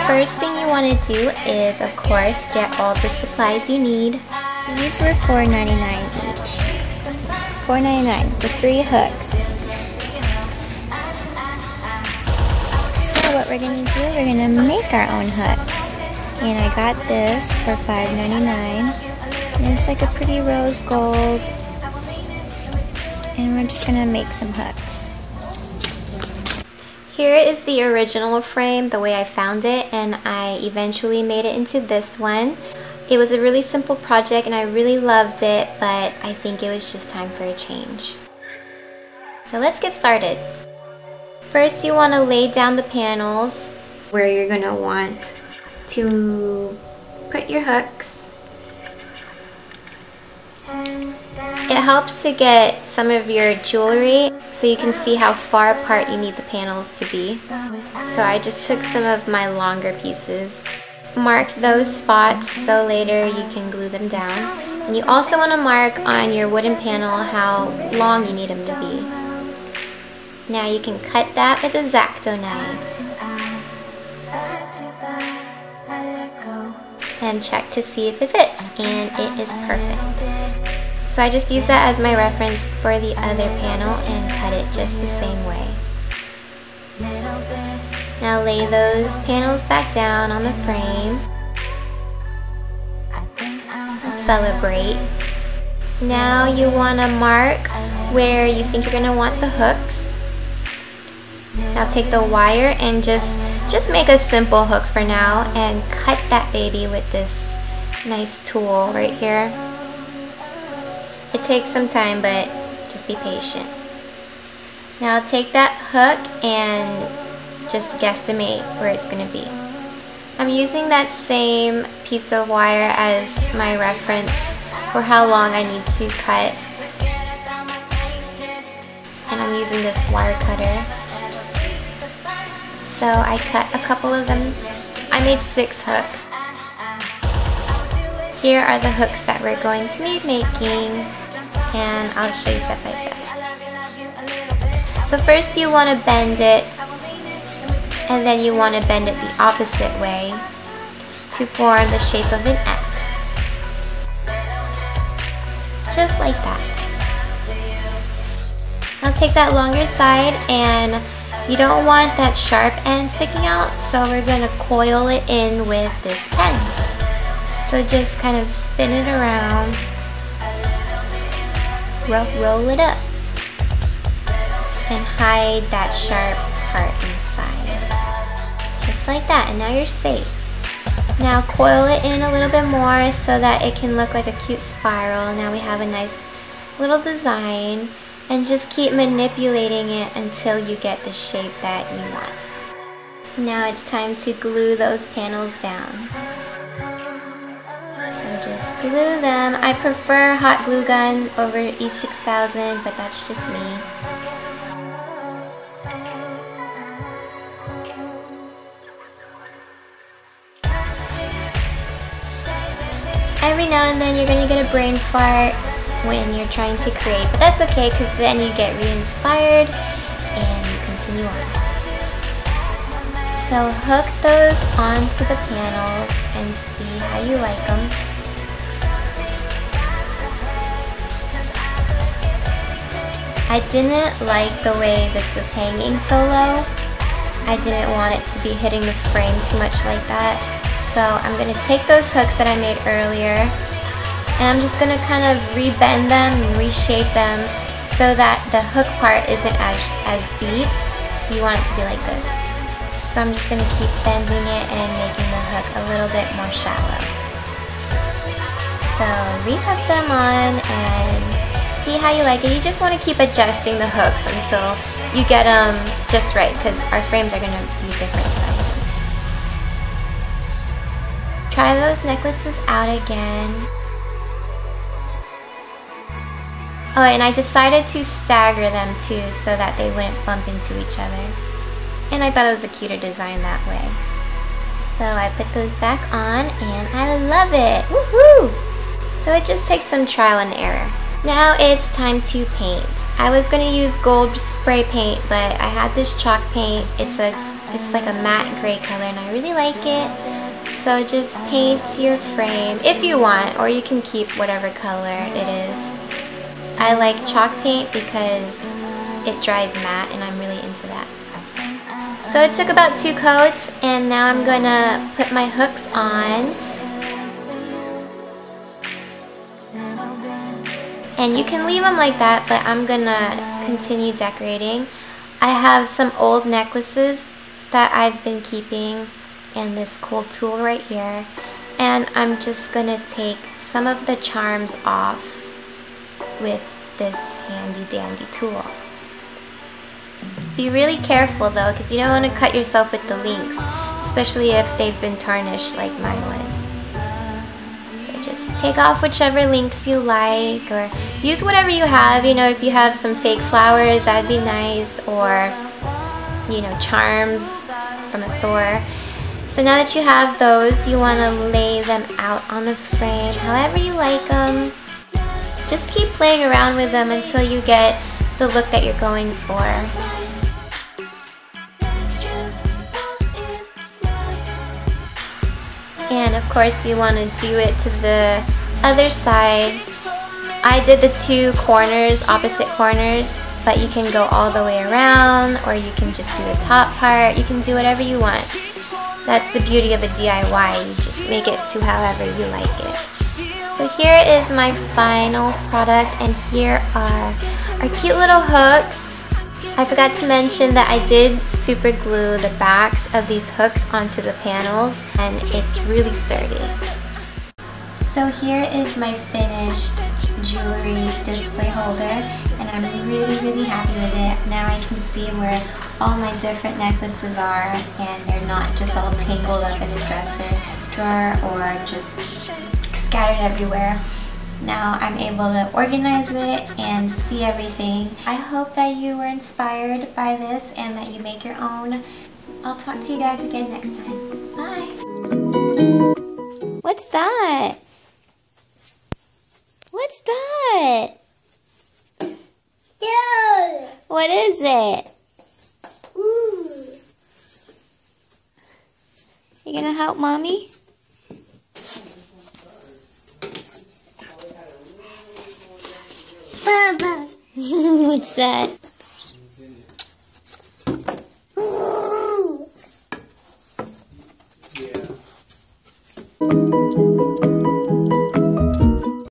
first thing you want to do is, of course, get all the supplies you need. These were $4.99 each. $4.99 with 3 hooks. So what we're going to do, we're going to make our own hooks. And I got this for $5.99. And it's like a pretty rose gold. And we're just going to make some hooks. Here is the original frame, the way I found it, and I eventually made it into this one. It was a really simple project and I really loved it, but I think it was just time for a change. So let's get started. First, you want to lay down the panels where you're going to want to put your hooks. It helps to get some of your jewelry so you can see how far apart you need the panels to be. So I just took some of my longer pieces. Mark those spots so later you can glue them down. And you also want to mark on your wooden panel how long you need them to be. Now you can cut that with a Xacto knife. And check to see if it fits, and it is perfect. So I just use that as my reference for the other panel and cut it just the same way. Now lay those panels back down on the frame. Let's celebrate. Now you want to mark where you think you're going to want the hooks. Now take the wire and just make a simple hook for now and cut that baby with this nice tool right here. It takes some time, but just be patient. Now take that hook and just guesstimate where it's going to be. I'm using that same piece of wire as my reference for how long I need to cut. And I'm using this wire cutter. So I cut a couple of them. I made 6 hooks. Here are the hooks that we're going to be making, and I'll show you step by step. So first you want to bend it, and then you want to bend it the opposite way to form the shape of an S. Just like that. Now take that longer side, and you don't want that sharp end sticking out, so we're going to coil it in with this pen. So just kind of spin it around, roll it up, and hide that sharp part inside. Just like that, and now you're safe. Now coil it in a little bit more so that it can look like a cute spiral. Now we have a nice little design, and just keep manipulating it until you get the shape that you want. Now it's time to glue those panels down. So just glue them. I prefer hot glue gun over E6000, but that's just me. Every now and then you're going to get a brain fart when you're trying to create, but that's okay because then you get re-inspired and you continue on. So hook those onto the panels and see how you like them. I didn't like the way this was hanging so low. I didn't want it to be hitting the frame too much like that. So I'm going to take those hooks that I made earlier, and I'm just going to kind of rebend them and reshape them so that the hook part isn't as deep. You want it to be like this. So I'm just going to keep bending it and making the hook a little bit more shallow. So rehook them on and see how you like it. You just want to keep adjusting the hooks until you get them just right, because our frames are going to be different sizes. Try those necklaces out again. Oh, and I decided to stagger them too so that they wouldn't bump into each other. And I thought it was a cuter design that way. So I put those back on and I love it! Woohoo! So it just takes some trial and error. Now it's time to paint. I was going to use gold spray paint, but I had this chalk paint. It's a It's like a matte gray color and I really like it. So just paint your frame if you want, or you can keep whatever color it is. I like chalk paint because it dries matte and I'm really into that. So it took about 2 coats and now I'm gonna put my hooks on. And you can leave them like that, but I'm gonna continue decorating. I have some old necklaces that I've been keeping and this cool tool right here. And I'm just gonna take some of the charms off with this handy dandy tool. Be really careful though, because you don't want to cut yourself with the links, especially if they've been tarnished like mine was. So just take off whichever links you like, or use whatever you have. You know, if you have some fake flowers, that'd be nice, or you know, charms from a store. So now that you have those, you want to lay them out on the frame however you like them. Just keep playing around with them until you get the look that you're going for. And of course you want to do it to the other side. I did the 2 corners, opposite corners, but you can go all the way around, or you can just do the top part. You can do whatever you want. That's the beauty of a DIY. You just make it to however you like it. So here is my final product, and here are our cute little hooks. I forgot to mention that I did super glue the backs of these hooks onto the panels, and it's really sturdy. So here is my finished jewelry display holder, and I'm really happy with it. Now I can see where all my different necklaces are, and they're not just all tangled up in a dresser drawer or just scattered everywhere. Now I'm able to organize it and see everything. I hope that you were inspired by this and that you make your own. I'll talk to you guys again next time. Bye! What's that? What's that? Yeah. What is it? Ooh. You gonna help Mommy? Baba. What's that? Ooh.